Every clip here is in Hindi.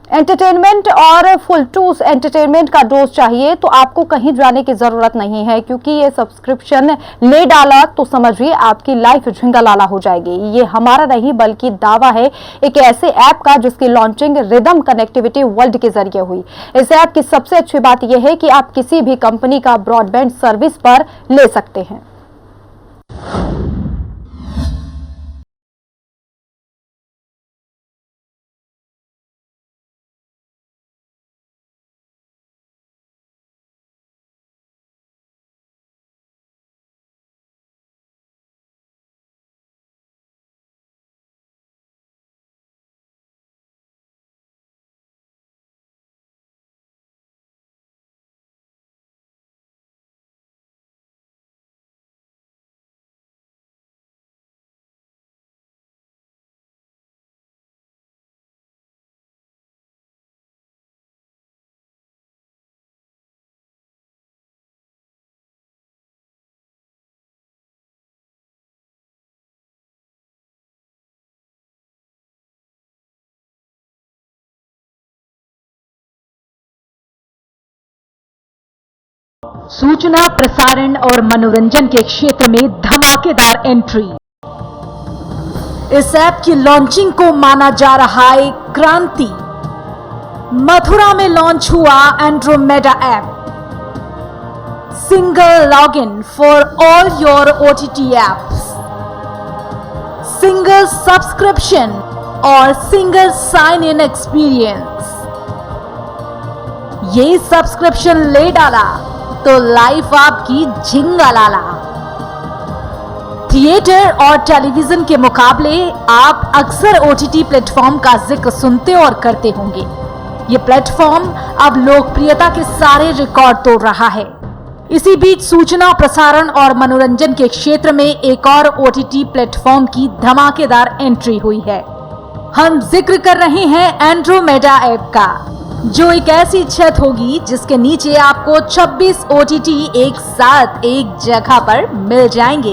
एंटरटेनमेंट और फुल टूस एंटरटेनमेंट का डोज चाहिए तो आपको कहीं जाने की जरूरत नहीं है, क्योंकि ये सब्सक्रिप्शन ले डाला तो समझिए आपकी लाइफ झिंगालाला हो जाएगी। ये हमारा नहीं बल्कि दावा है एक ऐसे ऐप का जिसकी लॉन्चिंग रिदम कनेक्टिविटी वर्ल्ड के जरिए हुई। इस ऐप की सबसे अच्छी बात यह है कि आप किसी भी कंपनी का ब्रॉडबैंड सर्विस पर ले सकते हैं। सूचना प्रसारण और मनोरंजन के क्षेत्र में धमाकेदार एंट्री। इस ऐप की लॉन्चिंग को माना जा रहा है क्रांति। मथुरा में लॉन्च हुआ Andromeda app. Single login for all your OTT apps, single subscription और सिंगल साइन इन एक्सपीरियंस। ये सब्सक्रिप्शन ले डाला तो लाइफ आपकी झिंगालाला। थिएटर और टेलीविजन के मुकाबले आप अक्सर ओटीटी प्लेटफॉर्म का जिक्र सुनते और करते होंगे। ये प्लेटफॉर्म अब लोकप्रियता के सारे रिकॉर्ड तोड़ रहा है। इसी बीच सूचना प्रसारण और मनोरंजन के क्षेत्र में एक और ओटीटी प्लेटफॉर्म की धमाकेदार एंट्री हुई है। हम जिक्र कर रहे हैं एंड्रोमेडा ऐप का, जो एक ऐसी छत होगी जिसके नीचे आपको 26 ओटीटी एक साथ एक जगह पर मिल जाएंगे।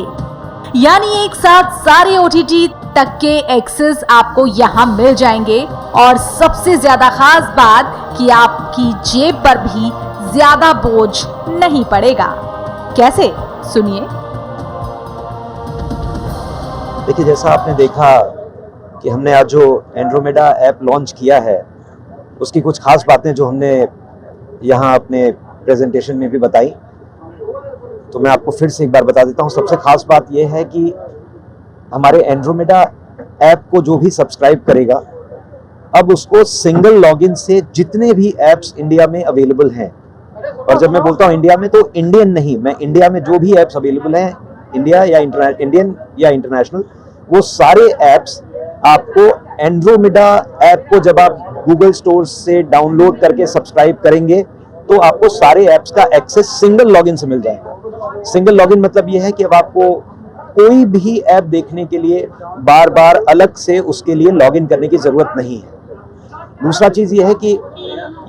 यानी एक साथ सारे ओटीटी तक के एक्सेस आपको यहां मिल जाएंगे। और सबसे ज्यादा खास बात कि आपकी जेब पर भी ज्यादा बोझ नहीं पड़ेगा। कैसे, सुनिए। देखिए, जैसा आपने देखा कि हमने आज जो एंड्रोमेडा ऐप लॉन्च किया है, उसकी कुछ खास बातें जो हमने यहाँ अपने प्रेजेंटेशन में भी बताई, तो मैं आपको फिर से एक बार बता देता हूँ। सबसे खास बात यह है कि हमारे एंड्रोमेडा ऐप को जो भी सब्सक्राइब करेगा, अब उसको सिंगल लॉगिन से जितने भी ऐप्स इंडिया में अवेलेबल हैं, और जब मैं बोलता हूँ इंडिया में तो इंडियन नहीं, मैं इंडिया में जो भी ऐप्स अवेलेबल हैं, इंडियन या इंटरनेशनल, वो सारे ऐप्स आपको एंड्रोमेडा ऐप को जब आप गूगल स्टोर से डाउनलोड करके सब्सक्राइब करेंगे तो आपको सारे ऐप्स का एक्सेस सिंगल लॉगिन से मिल जाएगा। सिंगल लॉगिन मतलब यह है कि अब आपको कोई भी ऐप देखने के लिए बार बार अलग से उसके लिए लॉगिन करने की जरूरत नहीं है। दूसरा चीज ये है कि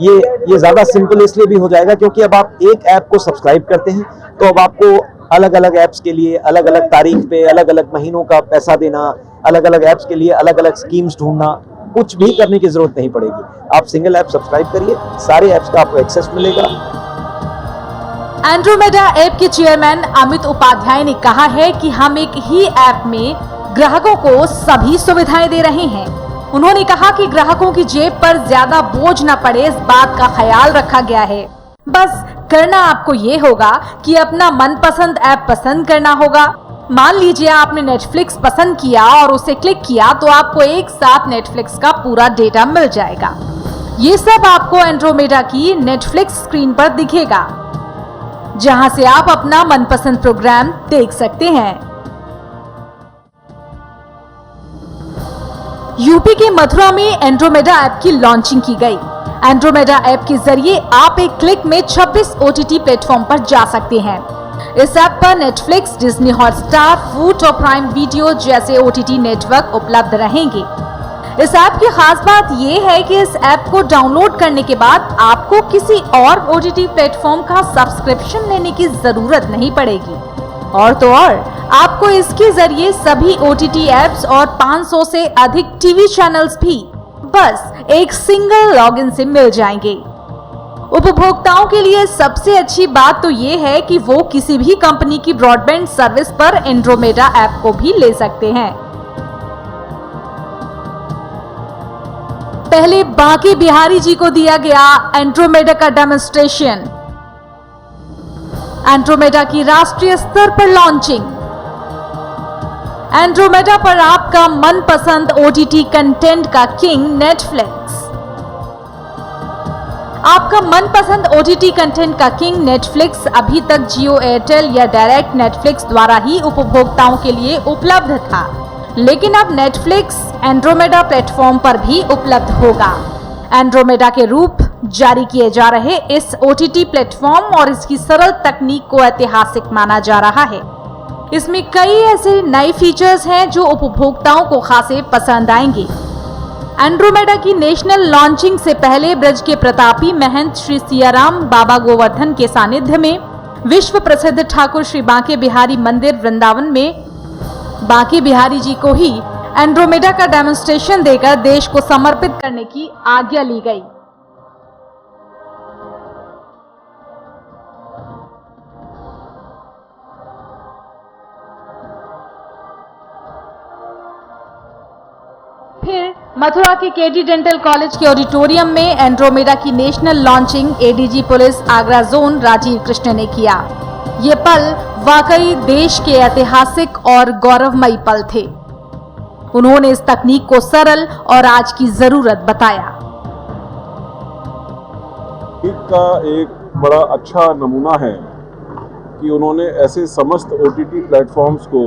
ये ज्यादा सिंपल इसलिए भी हो जाएगा क्योंकि अब आप एक ऐप को सब्सक्राइब करते हैं तो अब आपको अलग अलग ऐप्स के लिए अलग अलग तारीख पे अलग अलग महीनों का पैसा देना, अलग अलग ऐप्स के लिए अलग अलग स्कीम्स ढूंढना, कुछ भी करने की जरूरत नहीं पड़ेगी। आप सिंगल ऐप सब्सक्राइब करिए, सारे ऐप्स का आपको एक्सेस मिलेगा। एंड्रोमेडा ऐप के चेयरमैन अमित उपाध्याय ने कहा है कि हम एक ही ऐप में ग्राहकों को सभी सुविधाएं दे रहे हैं। उन्होंने कहा कि ग्राहकों की जेब पर ज्यादा बोझ न पड़े, इस बात का ख्याल रखा गया है। बस करना आपको ये होगा कि अपना मनपसंद ऐप पसंद करना होगा। मान लीजिए आपने नेटफ्लिक्स पसंद किया और उसे क्लिक किया तो आपको एक साथ नेटफ्लिक्स का पूरा डेटा मिल जाएगा। ये सब आपको एंड्रोमेडा की नेटफ्लिक्स स्क्रीन पर दिखेगा, जहां से आप अपना मनपसंद प्रोग्राम देख सकते हैं। यूपी के मथुरा में एंड्रोमेडा ऐप की लॉन्चिंग की गई। एंड्रोमेडा ऐप के जरिए आप एक क्लिक में 26 ओटीटी प्लेटफॉर्म पर जा सकते हैं। इस ऐप पर नेटफ्लिक्स, डिज्नी हॉटस्टार, वूट और प्राइम वीडियो जैसे ओटीटी नेटवर्क उपलब्ध रहेंगे। इस ऐप की खास बात यह है कि इस ऐप को डाउनलोड करने के बाद आपको किसी और ओटीटी प्लेटफॉर्म का सब्सक्रिप्शन लेने की जरूरत नहीं पड़ेगी। और तो और आपको इसके जरिए सभी ओटीटी ऐप्स और 500 से अधिक टीवी चैनल्स भी बस एक सिंगल लॉगिन से मिल जाएंगे। उपभोक्ताओं के लिए सबसे अच्छी बात तो ये है कि वो किसी भी कंपनी की ब्रॉडबैंड सर्विस पर एंड्रोमेडा ऐप को भी ले सकते हैं। पहले बांके बिहारी जी को दिया गया एंड्रोमेडा का डेमोन्स्ट्रेशन। एंड्रोमेडा की राष्ट्रीय स्तर पर लॉन्चिंग। एंड्रोमेडा पर आपका मनपसंद ओटीटी कंटेंट का किंग नेटफ्लिक्स। आपका मनपसंद ओटीटी कंटेंट का किंग नेटफ्लिक्स अभी तक जियो, एयरटेल या डायरेक्ट नेटफ्लिक्स द्वारा ही उपभोक्ताओं के लिए उपलब्ध था, लेकिन अब नेटफ्लिक्स एंड्रोमेडा प्लेटफॉर्म पर भी उपलब्ध होगा। एंड्रोमेडा के रूप जारी किए जा रहे इस ओटीटी प्लेटफॉर्म और इसकी सरल तकनीक को ऐतिहासिक माना जा रहा है। इसमें कई ऐसे नए फीचर्स हैं जो उपभोक्ताओं को खासे पसंद आएंगे। एंड्रोमेडा की नेशनल लॉन्चिंग से पहले ब्रज के प्रतापी महंत श्री सियाराम बाबा गोवर्धन के सानिध्य में विश्व प्रसिद्ध ठाकुर श्री बांके बिहारी मंदिर वृंदावन में बांके बिहारी जी को ही एंड्रोमेडा का डेमोन्स्ट्रेशन देकर देश को समर्पित करने की आज्ञा ली गई। फिर मथुरा के केडी डेंटल कॉलेज के ऑडिटोरियम में एंड्रोमेडा की national launching ADG police Agra zone Rajeev Krishna ने किया। ये पल वाकई देश के ऐतिहासिक और गौरवमयी पल थे। उन्होंने इस तकनीक को सरल और आज की जरूरत बताया। का एक बड़ा अच्छा नमूना है कि उन्होंने ऐसे समस्त ओटीटी प्लेटफॉर्म्स को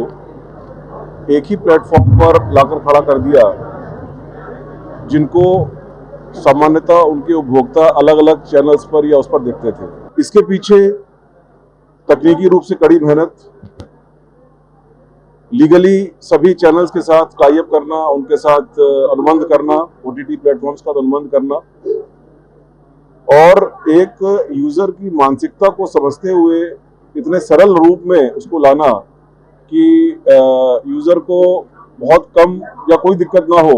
एक ही प्लेटफॉर्म पर लाकर खड़ा कर दिया जिनको सामान्यतः उनके उपभोक्ता अलग अलग चैनल्स पर या उस पर देखते थे। इसके पीछे तकनीकी रूप से कड़ी मेहनत, लीगली सभी चैनल्स के साथ टाई अप करना, उनके साथ अनुबंध करना, ओटीटी प्लेटफॉर्म्स का अनुबंध करना और एक यूजर की मानसिकता को समझते हुए इतने सरल रूप में उसको लाना कि यूजर को बहुत कम या कोई दिक्कत ना हो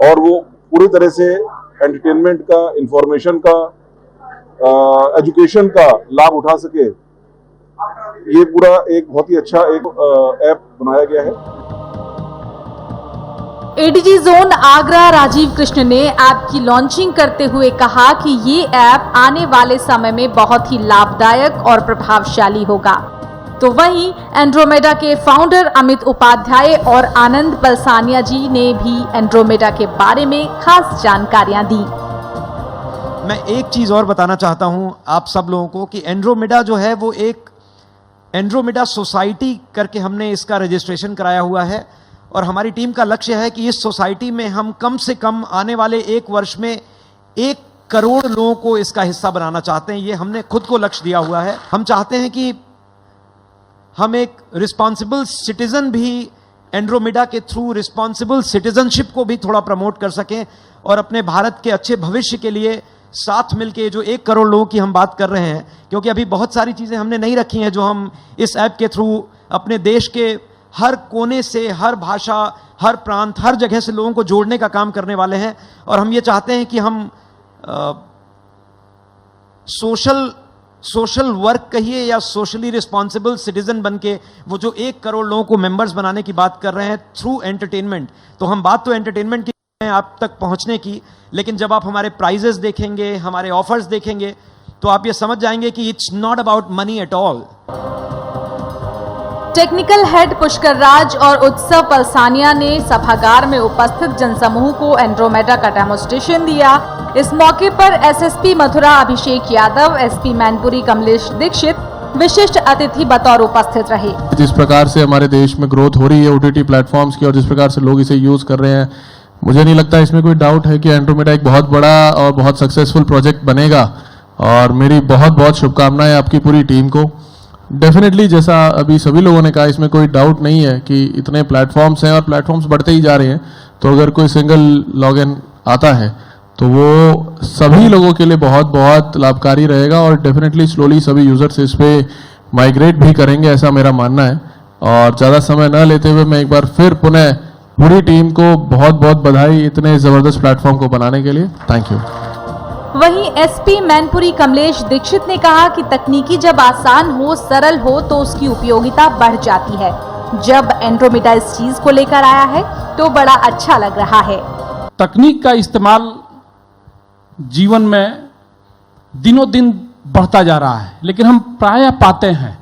और वो पूरी तरह से एंटरटेनमेंट का, इंफॉर्मेशन का, एजुकेशन का लाभ उठा सके। ये पूरा एक बहुत ही अच्छा एक ऐप बनाया गया है। एडीजी जोन आगरा राजीव कृष्ण ने ऐप की लॉन्चिंग करते हुए कहा कि ये ऐप आने वाले समय में बहुत ही लाभदायक और प्रभावशाली होगा। तो वहीं एंड्रोमेडा के फाउंडर अमित उपाध्याय और आनंद पलसानिया जी ने भी एंड्रोमेडा के बारे में खास जानकारियां दी। मैं एक चीज और बताना चाहता हूं आप सब लोगों को कि एंड्रोमेडा जो है वो एक एंड्रोमेडा सोसाइटी करके हमने इसका रजिस्ट्रेशन कराया हुआ है और हमारी टीम का लक्ष्य है कि इस सोसाइटी में हम कम से कम आने वाले 1 वर्ष में 1 करोड़ लोगों को इसका हिस्सा बनाना चाहते हैं। ये हमने खुद को लक्ष्य दिया हुआ है। हम चाहते हैं कि हम एक रिस्पॉन्सिबल सिटीजन भी एंड्रोमेडा के थ्रू रिस्पॉन्सिबल सिटीजनशिप को भी थोड़ा प्रमोट कर सकें और अपने भारत के अच्छे भविष्य के लिए साथ मिलके जो 1 करोड़ लोगों की हम बात कर रहे हैं, क्योंकि अभी बहुत सारी चीजें हमने नहीं रखी हैं जो हम इस ऐप के थ्रू अपने देश के हर कोने से, हर भाषा, हर प्रांत, हर जगह से लोगों को जोड़ने का काम करने वाले हैं। और हम ये चाहते हैं कि हम सोशल वर्क कहिए या सोशली रिस्पॉन्सिबल सिटीजन बनके वो जो 1 करोड़ लोगों को मेंबर्स बनाने की बात कर रहे हैं थ्रू एंटरटेनमेंट। तो हम बात तो एंटरटेनमेंट की आप तक पहुंचने की, लेकिन जब आप हमारे प्राइजेस देखेंगे, हमारे ऑफर्स देखेंगे तो आप ये समझ जाएंगे कि it's not about money at all. Technical head Pushkar Raj और उत्सव पलसानिया ने सभागार में उपस्थित जनसमूह को एंड्रोमेडा का डेमोन्स्ट्रेशन दिया। इस मौके पर एसएसपी मथुरा अभिषेक यादव, एसपी मैनपुरी कमलेश दीक्षित विशिष्ट अतिथि बतौर उपस्थित रहे। जिस प्रकार से हमारे देश में ग्रोथ हो रही है ओटीटी प्लेटफॉर्म्स की और जिस प्रकार से लोग इसे यूज कर रहे हैं, मुझे नहीं लगता इसमें कोई डाउट है कि एंड्रोमेडा एक बहुत बड़ा और बहुत सक्सेसफुल प्रोजेक्ट बनेगा। और मेरी बहुत बहुत शुभकामनाएं आपकी पूरी टीम को। डेफिनेटली जैसा अभी सभी लोगों ने कहा, इसमें कोई डाउट नहीं है कि इतने प्लेटफॉर्म्स हैं और प्लेटफॉर्म्स बढ़ते ही जा रहे हैं, तो अगर कोई सिंगल लॉगिन आता है तो वो सभी लोगों के लिए बहुत बहुत लाभकारी रहेगा और डेफिनेटली स्लोली सभी यूजर्स इस पे माइग्रेट भी करेंगे, ऐसा मेरा मानना है। और ज़्यादा समय न लेते हुए मैं एक बार फिर पुनः पूरी टीम को बहुत बहुत बधाई इतने ज़बरदस्त प्लेटफॉर्म को बनाने के लिए। Thank you. वहीं एसपी मैनपुरी कमलेश दीक्षित ने कहा कि तकनीकी जब आसान हो, सरल हो तो उसकी उपयोगिता बढ़ जाती है। जब एंड्रोमेडा इस चीज को लेकर आया है तो बड़ा अच्छा लग रहा है। तकनीक का इस्तेमाल जीवन में दिनों दिन बढ़ता जा रहा है, लेकिन हम प्रायः पाते हैं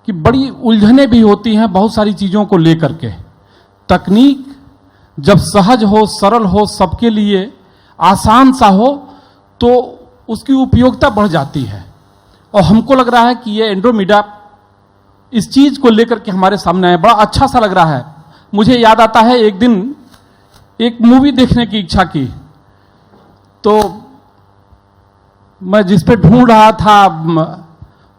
कि बड़ी उलझने भी होती हैं बहुत सारी चीज़ों को लेकर के। तकनीक जब सहज हो, सरल हो, सबके लिए आसान सा हो तो उसकी उपयोगिता बढ़ जाती है। और हमको लग रहा है कि ये एंड्रोमेडा इस चीज़ को लेकर के हमारे सामने आया, बड़ा अच्छा सा लग रहा है। मुझे याद आता है एक दिन एक मूवी देखने की इच्छा की, तो मैं जिस पे ढूंढ रहा था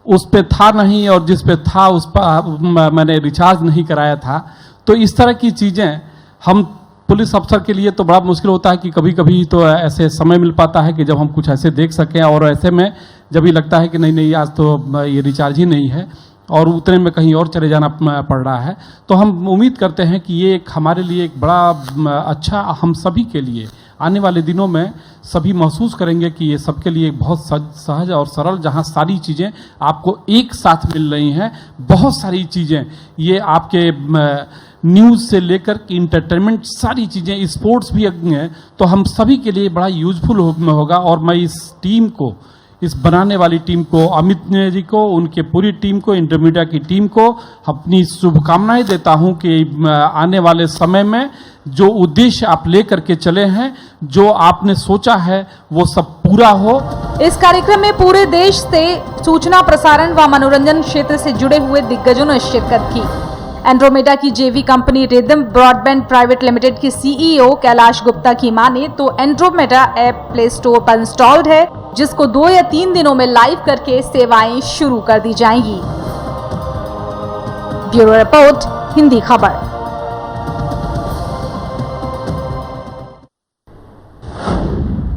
उस पे था नहीं, और जिस पे था उस पर मैंने रिचार्ज नहीं कराया था। तो इस तरह की चीज़ें हम पुलिस अफसर के लिए तो बड़ा मुश्किल होता है कि कभी कभी तो ऐसे समय मिल पाता है कि जब हम कुछ ऐसे देख सकें, और ऐसे में जब भी लगता है कि नहीं आज तो ये रिचार्ज ही नहीं है और उतने में कहीं और चले जाना पड़ रहा है, तो हम उम्मीद करते हैं कि ये एक हमारे लिए एक बड़ा अच्छा, हम सभी के लिए आने वाले दिनों में सभी महसूस करेंगे कि ये सबके लिए बहुत सहज और सरल, जहाँ सारी चीज़ें आपको एक साथ मिल रही हैं। बहुत सारी चीज़ें ये आपके न्यूज़ से लेकर के इंटरटेनमेंट, सारी चीज़ें, स्पोर्ट्स भी हैं, तो हम सभी के लिए बड़ा यूजफुल होगा। और मैं इस टीम को, इस बनाने वाली टीम को, अमित जी को, उनके पूरी टीम को, एंड्रोमेडा की टीम को अपनी शुभकामनाएं देता हूं कि आने वाले समय में जो उद्देश्य आप लेकर के चले हैं, जो आपने सोचा है, वो सब पूरा हो। इस कार्यक्रम में पूरे देश से सूचना प्रसारण व मनोरंजन क्षेत्र से जुड़े हुए दिग्गजों ने शिरकत की। एंड्रोमेडा की जेवी company rhythm broadband private limited के सीईओ कैलाश गुप्ता की माने तो एंड्रोमेडा ऐप प्ले स्टोर पर इंस्टॉल्ड है, जिसको 2 या 3 दिनों में लाइव करके सेवाएं शुरू कर दी जाएंगी। ब्यूरो रिपोर्ट, हिंदी खबर।